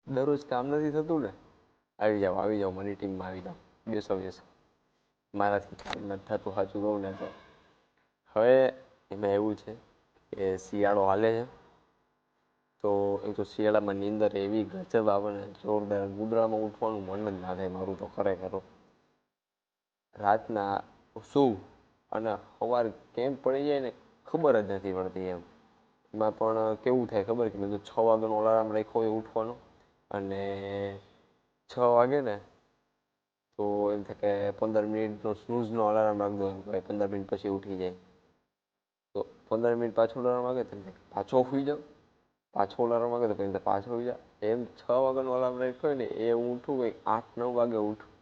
દરરોજ કામ નથી થતું ને, આવી જાઓ મારી ટીમમાં આવી જાઓ, બેસો. મારાથી કામ નથી થતું સાચું કહું ને તો. હવે એમાં એવું છે કે શિયાળો હાલે છે, તો એક તો શિયાળામાં નીંદર એવી ગજબ આવે ને, જોરદાર. ગુદડામાં ઉઠવાનું મન જ ના થાય મારું તો ખરેખર. રાતના શું અને સવાર કેમ પડી જાય ને ખબર જ નથી પડતી એમ. એમાં પણ કેવું થાય ખબર કે મેં તો 6 વાગ્યાનો અલાર્મ રાખ્યો હોય ઉઠવાનો, અને 6 વાગે ને તો એમ થાય કે 15 મિનિટનો સ્નૂઝનો અલાર્મ રાખ દો, એમ કે 15 મિનિટ પછી ઉઠી જાય. તો 15 મિનિટ પાછો અલાર્મ વાગે તો પાછો સૂઈ જાઉં, પાછો અલાર્મ વાગે તો પાછો સૂઈ જાઉં. એમ 6 વાગ્યાનો અલાર્મ રાખ્યો હોય ને એ હું ઉઠું કંઈક 8-9 વાગે ઉઠું.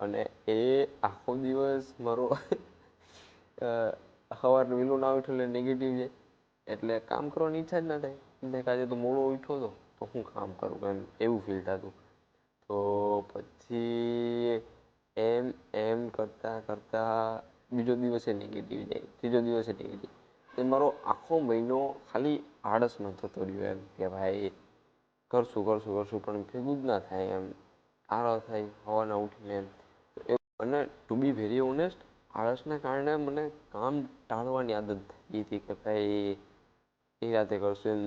અને એ આખો દિવસ મારો સવારનું વહેલું ના ઉઠું એટલે નેગેટિવ જાય, એટલે કામ કરવાની ઈચ્છા જ ના થાય. મેં આજે તો મોડો ઉઠ્યો હતો તો હું કામ કરું એમ એવું ફીલ થતું. તો પછી એમ કરતાં બીજો દિવસે નેગેટિવ જાય, ત્રીજો દિવસે નેગેટિવ. એ મારો આખો મહિનો ખાલી આળસમાં થતો રહ્યો એમ કે ભાઈ કરશું પણ ભેગું જ ના થાય એમ. આળસ થાય સવારના ઉઠીને એમ. અને ટુ બી વેરી ઓનેસ્ટ, આળસના કારણે મને કામ ટાળવાની આદત થઈ હતી કે ભાઈ એ રાતે કરશું એમ.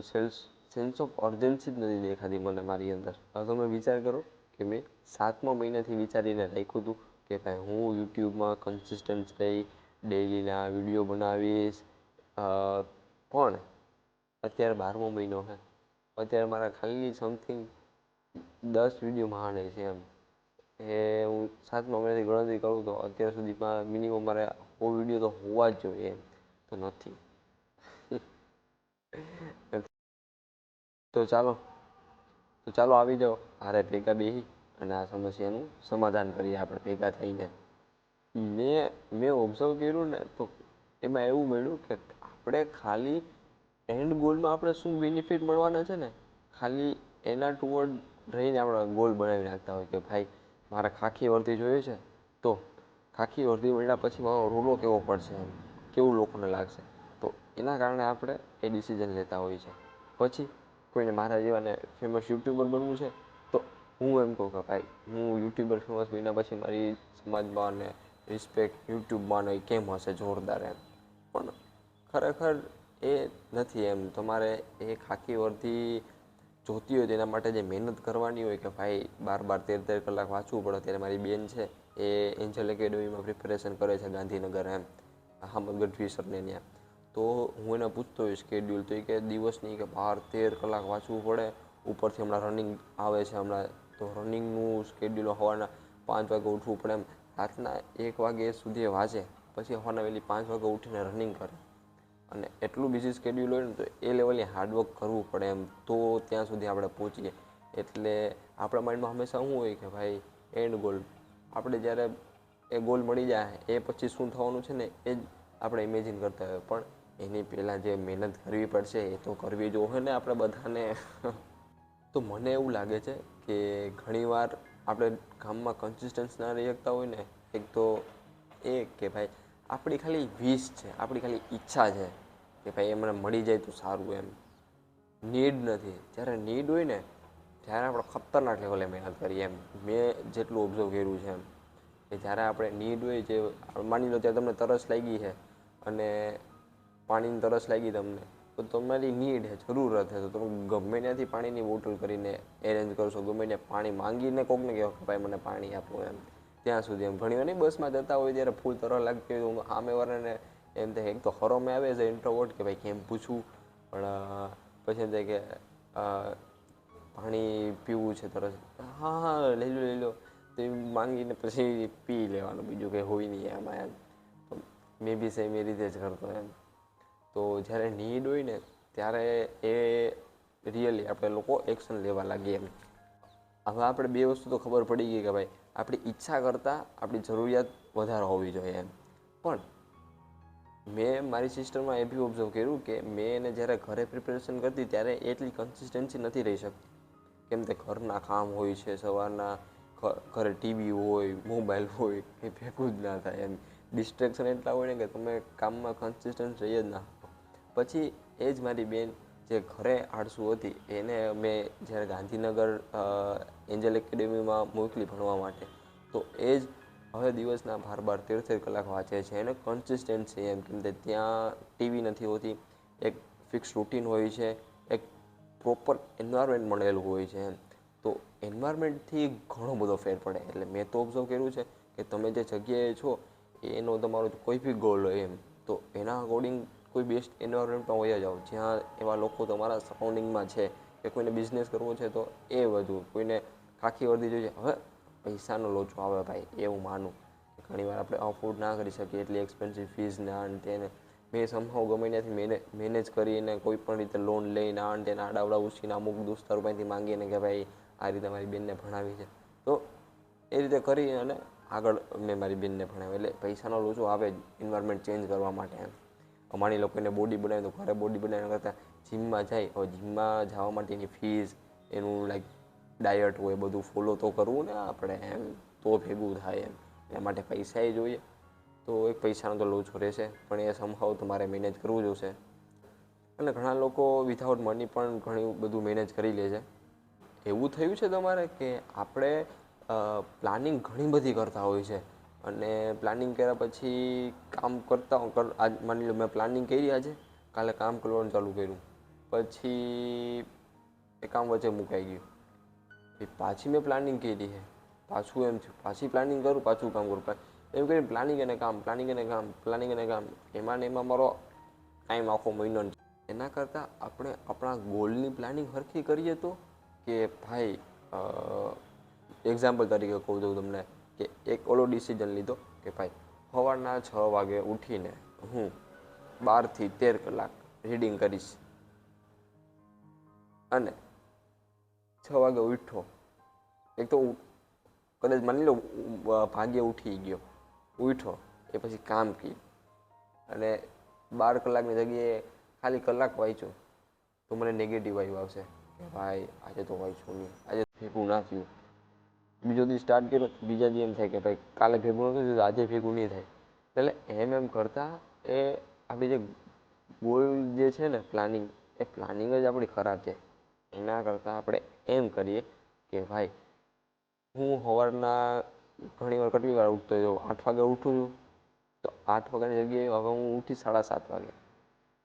સેન્સ ઓફ અર્જન્સી જ નથી દેખાતી મને મારી અંદર. હવે તમે વિચાર કરો કે મેં 7મા મહિનાથી વિચારીને રાખ્યું હતું કે ભાઈ હું યુટ્યુબમાં કન્સિસ્ટન્ટ રહી, ડેઈલીના વિડીયો બનાવીશ, પણ અત્યારે 12મો મહિનો છે, અત્યારે મારા ખાલી સમથિંગ 10 વિડીયો માંડ છે એમ. એ હું 7મા મહિનાથી ગણતરી કરું તો અત્યાર સુધીમાં મિનિમમ મારે 100 વિડીયો તો હોવા જ જોઈએ એમ, તો નથી. તો ચાલો આવી જાઓ હારે ભેગા બેસી અને આ સમસ્યાનું સમાધાન કરીએ આપણે ભેગા થઈને. મેં ઓબ્ઝર્વ કર્યું ને તો એમાં એવું મળ્યું કે આપણે ખાલી એન્ડ ગોલમાં આપણે શું બેનિફિટ મળવાના છે ને, ખાલી એના ટુવર્ડ રહીને આપણે ગોલ બનાવી નાખતા હોય કે ભાઈ મારે ખાખી વર્દી જોઈએ છે, તો ખાખી વર્દી મળ્યા પછી મારો રોલો કેવો પડશે એમ, કેવું લોકોને લાગશે. તો એના કારણે આપણે એ ડિસિઝન લેતા હોઈએ છીએ. પછી કોઈને મારા જેવાને ફેમસ યુટ્યુબર બનવું છે, તો હું એમ કહું કે ભાઈ હું યુટ્યુબર ફેમસ બન્યા પછી મારી સમાજમાં અને રિસ્પેક્ટ યુટ્યુબમાં એ કેમ હશે જોરદાર એમ. પણ ખરેખર એ નથી એમ. તમારે એ ખાખી વર્દી જોતી હોય તેના માટે જે મહેનત કરવાની હોય કે ભાઈ 12-13 કલાક વાંચવું પડે. અત્યારે મારી બેન છે એ એન્જલ એકેડમીમાં પ્રિપેરેશન કરે છે ગાંધીનગર એમ, અહમદ ગઢવી સરને ત્યાં. તો હું એને પૂછતો હોઈશ શેડ્યુલ, તો એ કે દિવસની કે 12-13 કલાક વાંચવું પડે. ઉપરથી હમણાં રનિંગ આવે છે હમણાં, તો રનિંગનું શેડ્યુલ સવારના 5 વાગે ઉઠવું પડે એમ. રાતના 1 વાગે સુધી વાંચે, પછી સવારના વહેલી 5 વાગે ઉઠીને રનિંગ કરે. અને એટલું બીજી શેડ્યુલ હોય ને તો એ લેવલની હાર્ડવર્ક કરવું પડે એમ, તો ત્યાં સુધી આપણે પહોંચીએ. એટલે આપણા માઇન્ડમાં હંમેશા શું હોય કે ભાઈ એન્ડ ગોલ, આપણે જ્યારે એ ગોલ મળી જાય એ પછી શું થવાનું છે ને એ જ આપણે ઇમેજિન કરતા હોય. પણ એની પહેલાં જે મહેનત કરવી પડશે એ તો કરવી જોઈએ ને આપણે બધાને. તો મને એવું લાગે છે કે ઘણીવાર આપણે કામમાં કન્સિસ્ટન્સ ના રહી શકતા હોય ને, એક તો એ કે ભાઈ આપણી ખાલી વિશ છે, આપણી ખાલી ઈચ્છા છે કે ભાઈ એ મને મળી જાય તો સારું એમ. નીડ નથી. જ્યારે નીડ હોય ને ત્યારે આપણે ખતરનાક લેવલે મહેનત કરીએ એમ. મેં જેટલું ઓબ્ઝર્વ કર્યું છે એમ, કે જ્યારે આપણે નીડ હોય, જે માની લો ત્યારે તમને તરસ લાગી છે અને પાણીની તરસ લાગી તમને, તો તમારી નીડ છે, જરૂરત છે, તો તમે ગમે ત્યાંથી પાણીની બોટલ કરીને એરેન્જ કરશો, ગમે ત્યાં પાણી માંગીને કોકને કહો કે ભાઈ મને પાણી આપો એમ. ત્યાં સુધી એમ. ઘણી વાર નહીં બસમાં જતા હોય ત્યારે ફૂલ તરસ લાગતી હોય, સામેવાળાને એમ થાય, એક તો શરમ આવે છે ઇન્ટ્રોવર્ટ કે ભાઈ કેમ પૂછવું, પણ પછી એમ થાય કે પાણી પીવું છે તરસ, હા હા લઈ લો. તો એ માંગીને પછી પી લેવાનું, બીજું કંઈ હોય નહીં એમાં એમ. મેં બી સેમ એ રીતે જ કરતો એમ. તો જ્યારે નીડ હોય ને ત્યારે એ રિયલી આપણે લોકો એક્શન લેવા લાગીએ એમ. હવે આપણે બે વસ્તુ તો ખબર પડી ગઈ કે ભાઈ આપણી ઈચ્છા કરતાં આપણી જરૂરિયાત વધારે હોવી જોઈએ એમ. પણ મેં મારી સિસ્ટરમાં એ બી ઓબ્ઝર્વ કર્યું કે મેં એને જ્યારે ઘરે પ્રિપેરેશન કરતી ત્યારે એટલી કન્સિસ્ટન્સી નથી રહી શકતી. કેમ કે ઘરના કામ હોય છે, સવારના ઘરે ટીવી હોય, મોબાઈલ હોય, એ ભેગું જ ના થાય એમ. ડિસ્ટ્રેક્શન એટલા હોય ને કે તમે કામમાં કન્સિસ્ટન્ટ રહી જ ના શકો. પછી એ જ મારી બેન જે ઘરે આળસુ હતી એને મેં જ્યારે ગાંધીનગર એન્જલ એકેડેમીમાં મોકલી ભણવા માટે, તો એ જ હવે દિવસના 12-13 કલાક વાંચે છે. એને કન્સિસ્ટન્ટ છે એમ, કેમ કે ત્યાં ટીવી નથી હોતી, એક ફિક્સ રૂટીન હોય છે, એક પ્રોપર એન્વાયરમેન્ટ મળેલું હોય છે એમ. તો એન્વાયરમેન્ટથી ઘણો બધો ફેર પડે. એટલે મેં તો ઓબ્ઝર્વ કર્યું છે કે તમે જે જગ્યાએ છો એનો તમારો કોઈ બી ગોલ હોય એમ, તો એના અકોર્ડિંગ કોઈ બેસ્ટ એન્વાયરમેન્ટમાં વયા જાઓ, જ્યાં એવા લોકો તમારા સરાઉન્ડિંગમાં છે, કે કોઈને બિઝનેસ કરવો છે તો એ બધું, કોઈને ખાખી વર્દી જોઈએ. હવે પૈસાનો લોચો આવે ભાઈ, એવું માનું ઘણીવાર આપણે અફોર્ડ ના કરી શકીએ એટલી એક્સપેન્સિવ ફીઝ ને આ ને તેને. મેં સમહાવ ગમે ત્યાંથી મેનેજ કરીને કોઈ પણ રીતે લોન લઈને આ ને તેને આડાવડા ઉછીને અમુક દોસ્તારો પાસેથી માંગીને કે ભાઈ આ રીતે મારી બેનને ભણાવી છે, તો એ રીતે કરી અને આગળ મેં મારી બેનને ભણાવી. એટલે પૈસાનો લોચો આવે જ એન્વાયરમેન્ટ ચેન્જ કરવા માટે એમ. અમારી લોકોને બોડી બનાવે તો ઘરે બોડી બનાવવા કરતાં જીમમાં જાય. હવે જીમમાં જવા માટેની ફીઝ, એનું લાઈક ડાયટ હોય, બધું ફોલો તો કરવું ને આપણે એમ, તો ભેગું થાય એમ. એના માટે પૈસા જોઈએ, તો એક પૈસાનો તો લોચો રહેશે, પણ એ સમહાવ તમારે મેનેજ કરવું જોશે. અને ઘણા લોકો વિથઆઉટ મની પણ ઘણું બધું મેનેજ કરી લે છે. એવું થયું છે તમારે કે આપણે પ્લાનિંગ ઘણી બધી કરતા હોય છે, અને પ્લાનિંગ કર્યા પછી કામ કરતા આજ માની લો મેં પ્લાનિંગ કરી આજે, કાલે કામ કરવાનું ચાલુ કર્યું, પછી એ કામ વચ્ચે મુકાઈ ગયું, પાછી મેં પ્લાનિંગ કરી છે, પાછું એમ થયું, પાછી પ્લાનિંગ કરું, પાછું કામ કરું, એવું કરીને પ્લાનિંગ અને કામ, પ્લાનિંગ અને કામ, પ્લાનિંગ અને કામ, એમાં ને એમાં મારો ટાઈમ આખો મહિનો. એના કરતાં આપણે આપણા ગોલની પ્લાનિંગ સરખી કરીએ તો, કે ભાઈ એક્ઝામ્પલ તરીકે કહું છું તમને, કે એક ઓલો ડિસિઝન લીધો કે ભાઈ સવારના 6 વાગે ઉઠીને હું 12 થી 13 કલાક રીડિંગ કરીશ, અને 6 વાગે ઉઠો, એક તો કદાચ માની લો ભાગ્ય ઉઠી ગયો, ઉઠો એ પછી કામ કર્યું, અને 12 કલાકની જગ્યાએ ખાલી કલાક વાંચ્યો, તો મને નેગેટિવ વાઇબ આવશે કે ભાઈ આજે તો વાંચ્યું નહીં, આજે ભેગું ના થયું. બીજો દિવસ સ્ટાર્ટ કર્યો, બીજા દી એમ થાય કે ભાઈ કાલે ભેગું નહોતું થયું, આજે ભેગું નહીં થાય. એટલે એમ કરતાં એ આપણી જે ગોલ જે છે ને પ્લાનિંગ, એ પ્લાનિંગ જ આપણી ખરાબ છે. એના કરતાં આપણે એમ કરીએ કે ભાઈ હું સવારના ઘણીવાર કેટલી વાર ઉઠતો હોઉં, 8 વાગે ઉઠું છું, તો 8 વાગ્યાની જગ્યાએ હવે હું ઉઠીશ 7:30 વાગે,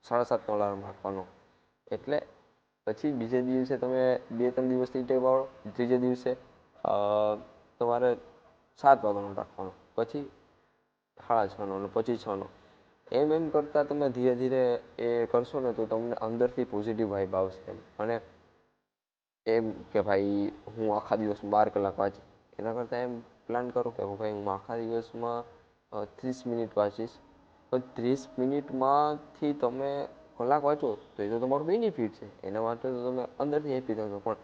7:30નો અલાર્મ રાખવાનો. એટલે પછી બીજે દિવસે તમે 2-3 દિવસની ટેવ પાડો, ત્રીજે દિવસે તમારે 7 વાગ્યાનો રાખવાનો, પછી 6:30નો, અને પછી 6નો. એમ કરતાં તમે ધીરે ધીરે એ કરશો ને તો તમને અંદરથી પોઝિટિવ વાઇબ આવશે એમ. અને એમ કે ભાઈ હું આખા દિવસમાં 12 કલાક વાંચીશ, એના કરતાં એમ પ્લાન કરો કે ભાઈ હું આખા દિવસમાં 30 મિનિટ વાંચીશ, તો 30 મિનિટમાંથી તમે કલાક વાંચો તો એ તો તમારું બેનિફિટ છે, એના માટે તો તમે અંદરથી હેપી થશો. પણ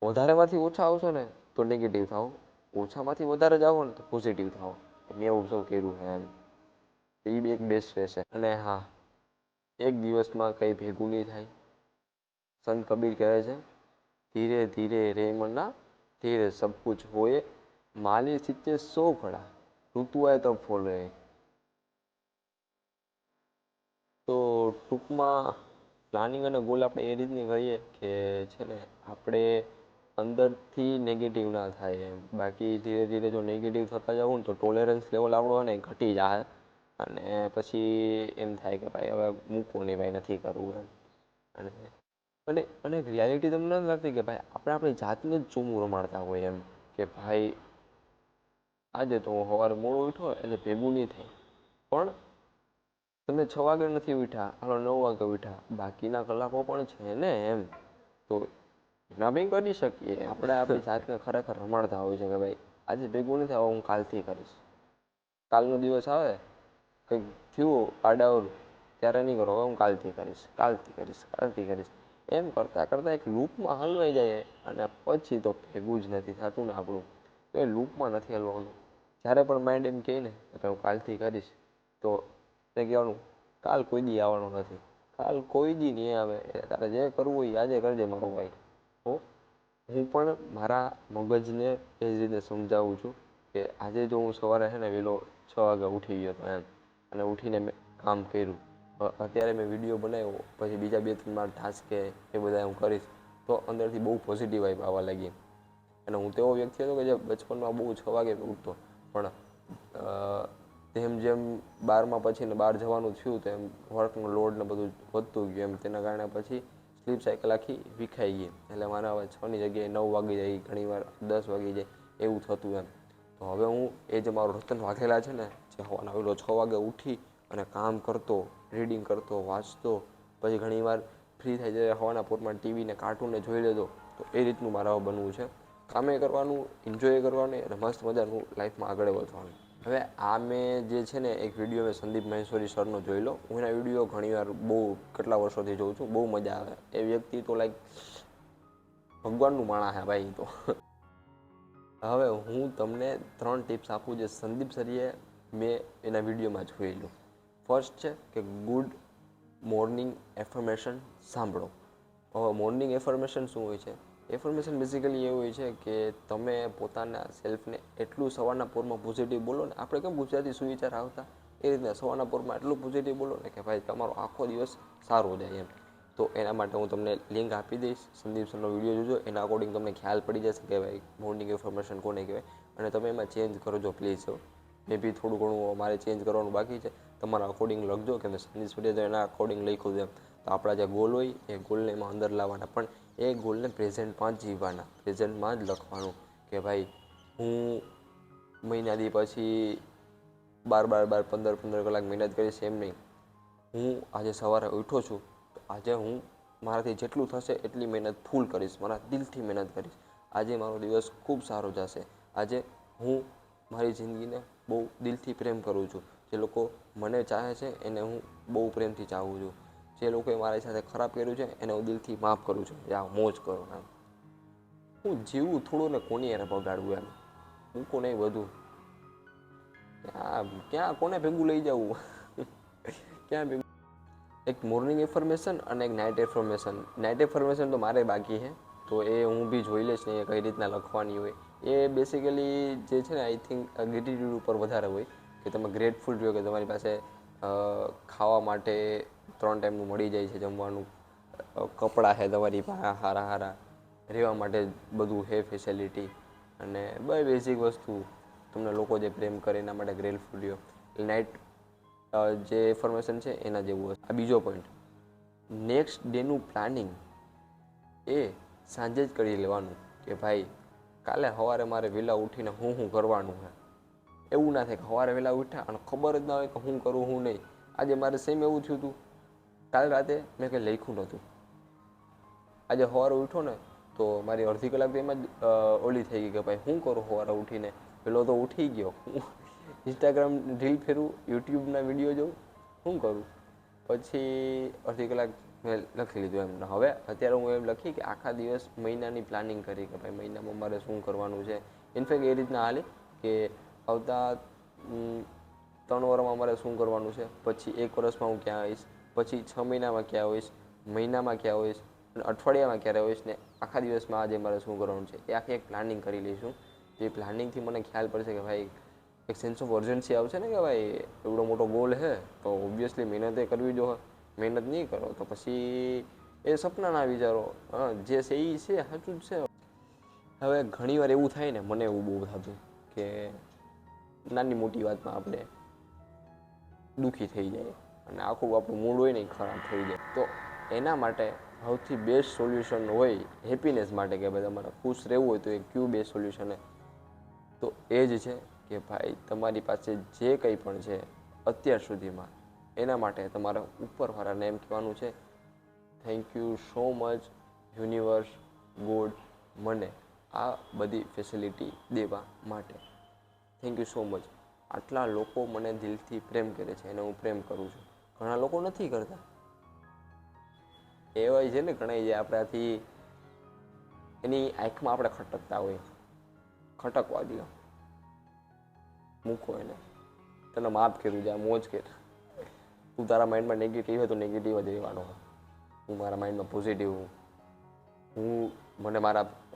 વધારેમાંથી ઓછા આવશો ને તો નેગેટિવ થાવ, ઓછામાંથી વધારે જાઓ ને તો પોઝિટિવ થાવ. મેં ઓબ્ઝર્વ કર્યું છે એમ. એ બી એક બેસ્ટ રહેશે. અને હા, એક દિવસમાં કંઈ ભેગું નહીં થાય. સંત કબીર કહે છે, ધીરે ધીરે રે મના ધીરે સબ કુછ હોએ, માલી સિત્તે 100 ફળા, ઋતુ આય તબ ફૂલ રહે. તો ટૂંકમાં પ્લાનિંગ અને ગોલ આપણે એ રીતની કરીએ કે છે ને આપણે અંદરથી નેગેટિવ ના થાય એમ. બાકી ધીરે ધીરે જો નેગેટિવ થતા જવું ને તો ટોલરન્સ લેવલ આપણો ને ઘટી જાય, અને પછી એમ થાય કે ભાઈ હવે મૂકવું નહીં, ભાઈ નથી કરવું એમ. અને અને રિયાલિટી તમને નથી લાગતી કે ભાઈ આપણે આપણી જાતને જ ચોમું રમાડતા હોય એમ, કે ભાઈ આજે તો હું સવારે મોડો ઉઠ્યો એટલે ભેગું નહીં થાય, પણ તમે 6 વાગે નથી ઉઠ્યા, હાલો 9 વાગે ઉઠ્યા, બાકીના કલાકો પણ છે ને એમ. તો એના બી કરી શકીએ આપણે. આપણી જાતને ખરેખર રમાડતા હોય છે કે ભાઈ આજે ભેગું નથી થવા, હું કાલથી કરીશ. કાલનો દિવસ આવે, કંઈક થયું આડાઅવળું, ત્યારે નહીં કરો, હવે હું કાલથી કરીશ, કાલથી કરીશ, કાલથી કરીશ, એમ કરતાં કરતાં એક લૂપમાં હલવાઈ જાય, અને પછી તો ભેગું જ નથી થતું ને આપણું. તો એ લૂપમાં નથી હલવાનું. જ્યારે પણ માઇન્ડ એમ કહે ને કે હું કાલથી કરીશ, તો તે કહેવાનું કાલ કોઈ દી આવવાનો નથી, કાલ કોઈ દી નહીં આવે, તારે જે કરવું હોય આજે કરજે મારો ભાઈ. તો હું પણ મારા મગજને એ જ રીતે સમજાવું છું કે આજે જો હું સવારે છે ને વહેલો 6 વાગે ઉઠી ગયો હતો એમ, અને ઉઠીને મેં કામ કર્યું, અત્યારે મેં વિડીયો બનાવ્યો પછી બીજા 2-3 મારા ટાસ્ક કે એ બધા હું કરીશ તો અંદરથી બહુ પોઝિટિવ વાઇબ આવવા લાગી. અને હું તો એવો વ્યક્તિ હતો કે જે બચપનમાં બહુ 6 વાગે ઉઠતો, પણ જેમ જેમ 12માં પછી ને બહાર જવાનું થયું તેમ વર્કનો લોડ ને બધું વધતું ગયું એમ, તેના કારણે પછી સ્લીપ સાયકલ આખી વિખાઈ ગઈ. એટલે મારા હવે 6ની જગ્યાએ 9 વાગી જાય, ઘણીવાર 10 વાગી જાય એવું થતું એમ. તો હવે હું એ જે મારો રતન વાઘેલા છે ને, જે હવાના 6 વાગે ઉઠી અને કામ કરતો, રીડિંગ કરતો, વાંચતો, પછી ઘણીવાર ફ્રી થઈ જાય હવાના પોરમાં ટીવીને કાર્ટૂનને જોઈ લેતો, તો એ રીતનું મારે હવે બનવું છે. કામે કરવાનું, એન્જોય કરવાનું અને મસ્ત મજાનું લાઈફમાં આગળ વધવાનું. હવે આ મેં જે છે ને એક વિડીયો મેં સંદીપ મહેશ્વરી સરનો જોઈ લો. હું એના વિડીયો ઘણીવાર બહુ કેટલા વર્ષોથી જોઉં છું, બહુ મજા આવે. એ વ્યક્તિ તો લાઈક ભગવાનનું માણા છે ભાઈ તો. હવે હું તમને 3 ટિપ્સ આપું જે સંદીપ સરીએ મેં એના વિડીયોમાં જોયેલું. ફર્સ્ટ છે કે ગુડ મોર્નિંગ એફર્મેશન સાંભળો. હવે મોર્નિંગ એફર્મેશન શું હોય છે? એફર્મેશન બેઝિકલી એવું હોય છે કે તમે પોતાના સેલ્ફને એટલું સવારના પોરમાં પોઝિટિવ બોલો ને, આપણે કેમ ગુજરાતી સુવિચાર આવતા એ રીતના સવારના પોરમાં એટલું પોઝિટિવ બોલો ને કે ભાઈ તમારો આખો દિવસ સારો જાય એમ. તો એના માટે હું તમને લિંક આપી દઈશ, સંદીપ સરનો વિડીયો જોજો, એના અકોર્ડિંગ તમને ખ્યાલ પડી જશે કે ભાઈ મોર્નિંગ એફર્મેશન કોને કહેવાય. અને તમે એમાં ચેન્જ કરજો પ્લીઝ. મે બી થોડું ઘણું મારે ચેન્જ કરવાનું બાકી છે, તમારા અકોર્ડિંગ લખજો કે મેં સંદીપ સરીએ તો એના અકોર્ડિંગ લખ્યું છે એમ. તો આપણા જે ગોલ હોય એ ગોલને એમાં અંદર લાવવાના, પણ એ ગોલને પ્રેઝન્ટમાં જ જીવવાના, પ્રેઝન્ટમાં જ લખવાનું કે ભાઈ હું મહિનાથી પછી 12-15 કલાક મહેનત કરીશ એમ નહીં. હું આજે સવારે ઉઠો છું તો આજે હું મારાથી જેટલું થશે એટલી મહેનત ફૂલ કરીશ, મારા દિલથી મહેનત કરીશ. આજે મારો દિવસ ખૂબ સારો જશે. આજે હું મારી જિંદગીને બહુ દિલથી પ્રેમ કરું છું. જે લોકો મને ચાહે છે એને હું બહુ પ્રેમથી ચાહું છું. જે લોકોએ મારી સાથે ખરાબ કર્યું છે એને હું દિલથી માફ કરું છું. યા મોજ કરો એમ. હું જીવું થોડું ને કોની યાર બગાડવું એમ. મૂકો નહીં બધું. ક્યાં કોને ભેગું લઈ જવું? ક્યાં ભેગું? એક મોર્નિંગ એફર્મેશન અને એક નાઇટ એફર્મેશન. નાઇટ એફર્મેશન તો મારે બાકી છે, તો એ હું બી જોઈ લઈશ ને એ કઈ રીતના લખવાની હોય. એ બેસિકલી જે છે ને આઈ થિંક ગ્રેટિટ્યૂડ ઉપર વધારે હોય કે તમે ગ્રેટફુલ રહ્યો કે તમારી પાસે ખાવા માટે 3 ટાઈમનું મળી જાય છે જમવાનું, કપડાં છે તમારી પાસે સારા સારા, રહેવા માટે બધું છે ફેસિલિટી, અને બધી બેઝિક વસ્તુ તમને લોકો જે પ્રેમ કરે એના માટે ગ્રેટફુલ રહ્યો. નાઇટ જે ઇન્ફોર્મેશન છે એના જેવું હશે. આ બીજો પોઈન્ટ, નેક્સ્ટ ડેનું પ્લાનિંગ એ સાંજે જ કરી લેવાનું કે ભાઈ કાલે સવારે મારે વહેલા ઉઠીને હું કરવાનું છે. એવું ના થાય કે સવારે વહેલા ઉઠ્યા અને ખબર જ ના હોય કે હું કરું હું નહીં. આજે મારે સેમ એવું થયું હતું. કાલ રાતે મેં કંઈ લખ્યું નહોતું. આજે સવારે ઉઠો ને તો મારી અડધી કલાક તો એમાં જ ઓલી થઈ ગઈ કે ભાઈ શું કરું સવારે ઉઠીને. પેલો તો ઉઠી ગયો, ઇન્સ્ટાગ્રામ રીલ ફેરવું, યુટ્યુબના વિડીયો જોઉં, શું કરું. પછી અડધી કલાક મેં લખી લીધું એમ. હવે અત્યારે હું એમ લખી કે આખા દિવસ મહિનાની પ્લાનિંગ કરી કે ભાઈ મહિનામાં મારે શું કરવાનું છે. ઇનફેક્ટ એ રીતના હાલે કે આવતા 3 વર્ષમાં મારે શું કરવાનું છે, પછી 1 વર્ષમાં હું ક્યાં આવીશ, પછી 6 મહિનામાં ક્યાં હોઈશ, મહિનામાં ક્યાં હોઈશ, અને અઠવાડિયામાં ક્યારે હોઈશ, ને આખા દિવસમાં આજે મારે શું કરવાનું છે એ આખી એક પ્લાનિંગ કરી લઈશું. જે પ્લાનિંગથી મને ખ્યાલ પડશે કે ભાઈ એક સેન્સ ઓફ અર્જન્સી આવશે ને કે ભાઈ એવડો મોટો ગોલ છે તો ઓબ્વિયસલી મહેનત એ કરવી જોઈએ. મહેનત નહીં કરો તો પછી એ સપનાના વિચારો, જે છે એ છે સાચું જ છે. હવે ઘણીવાર એવું થાય ને, મને એવું બહુ થતું કે નાની મોટી વાતમાં આપણે દુઃખી થઈ જાય અને આખું આપણું મૂડ હોય ને ખરાબ થઈ જાય. તો એના માટે સૌથી બેસ્ટ સોલ્યુશન હોય હેપીનેસ માટે કે ભાઈ તમારે ખુશ રહેવું હોય તો એ કયું બેસ્ટ સોલ્યુશન તો એ જ છે કે ભાઈ તમારી પાસે જે કંઈ પણ છે અત્યાર સુધીમાં એના માટે તમારા ઉપરવાળાને એમ કહેવાનું છે thank you so much universe God મને આ બધી ફેસિલિટી દેવા માટે. Thank you so much. આટલા લોકો મને દિલથી પ્રેમ કરે છે અને હું પ્રેમ કરું છું. ઘણા લોકો નથી કરતા. એવાય છે ને ઘણા જે આપણાથી એની આંખમાં આપણે ખટકતા હોય, ખટકવા દો, મૂકો એને, તને માફ કર્યું છે, મોજ કર. તું તારા માઇન્ડમાં નેગેટિવ હોય તો નેગેટિવ જ રહેવાનો. હું મારા માઇન્ડમાં પોઝિટિવ હું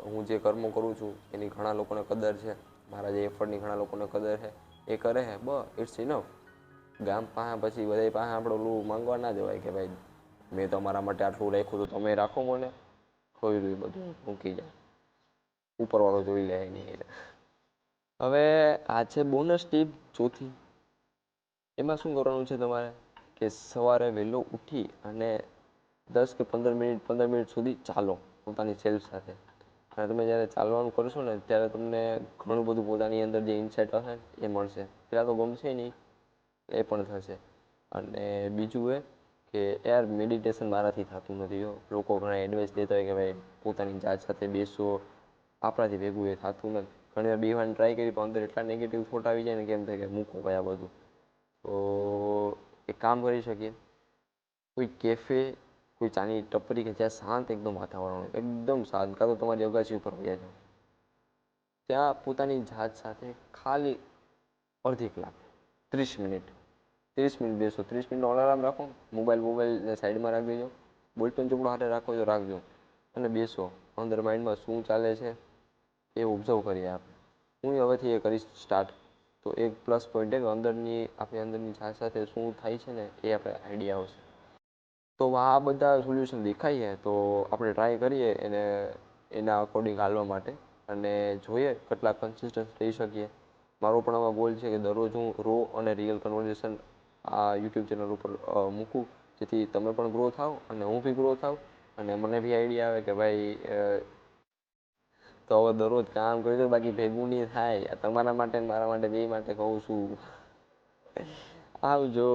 હું જે કર્મો કરું છું એની ઘણા લોકોને કદર છે. મારા જે એફર્ટની ઘણા લોકોને કદર છે, એ કરે છે, બસ ઇટ્સ ઇનફ. ગામ પાસે પછી બધા પાસે આપણે ઓલું માંગવા ના જવાય કે ભાઈ મેં તમારા માટે આટલું રાખ્યું તો તમે રાખો મને, ખોઈ રહ્યું બધું મૂકી જાય, ઉપરવાળો જોઈ લે નહીં એટલે. હવે આ છે બોનસ ટીપ ચોથી. એમાં શું કરવાનું છે તમારે કે સવારે વહેલો ઉઠી અને 10 કે 15 મિનિટ સુધી ચાલો પોતાની સેલ્ફ સાથે. અને તમે જ્યારે ચાલવાનું કરશો ને ત્યારે તમને ઘણું બધું પોતાની અંદર જે ઇન્સાઇટ હશે એ મળશે. પહેલાં તો ગમશે નહીં, એ પણ થશે. અને બીજું એ કે યાર મેડિટેશન મારાથી થતું નથી. લોકો ઘણા એડવાઇસ દેતા હોય કે ભાઈ પોતાની જાત સાથે બેસો, આપણાથી ભેગું એ થતું નથી. ઘણી વાર બેહવાની ટ્રાય કરી પણ અંદર એટલા નેગેટિવ થોટ આવી જાય ને કેમ થાય કે મૂકો ભાઈ આ બધું. તો એક કામ કરી શકીએ, કોઈ કેફે, કોઈ ચાની ટપરી કે જ્યાં શાંત એકદમ વાતાવરણ હોય, એકદમ શાંત, કાં તો તમારી અગાસી ઉપર વયા જાઓ, ત્યાં પોતાની જાત સાથે ખાલી અડધી કલાક, 30 મિનિટ, 30 મિનિટ બેસો. 30 મિનિટનો અલાર્મ રાખો, મોબાઈલ સાઈડમાં રાખી દેજો, બોલપેન ચોપડો હાથે રાખો તો રાખજો અને બેસો. અંદર માઇન્ડમાં શું ચાલે છે એ ઓબ્ઝર્વ કરીએ આપણે. હું હવેથી એ કરીશ સ્ટાર્ટ. તો એક પ્લસ પોઈન્ટ કે આપણી અંદરની જાત સાથે શું થાય છે ને એ આપણે આઈડિયા આવશે. તો આ બધા સોલ્યુશન દેખાઈએ તો આપણે ટ્રાય કરીએ એને એના અકોર્ડિંગ હાલવા માટે અને જોઈએ કેટલા કન્સિસ્ટન્ટ રહી શકીએ. મારો પણ આમાં ગોલ છે કે દરરોજ હું રો અને રિયલ કન્વર્ઝેશન આ યુટ્યુબ ચેનલ ઉપર મૂકું, જેથી તમે પણ ગ્રો થાવ અને હું બી ગ્રો થાવ અને મને બી આઈડિયા આવે કે ભાઈ તો હવે દરરોજ કામ કરી દો, બાકી ભેગું નહીં થાય. તમારા માટે મારા માટે બે માટે કહું છું. આવજો.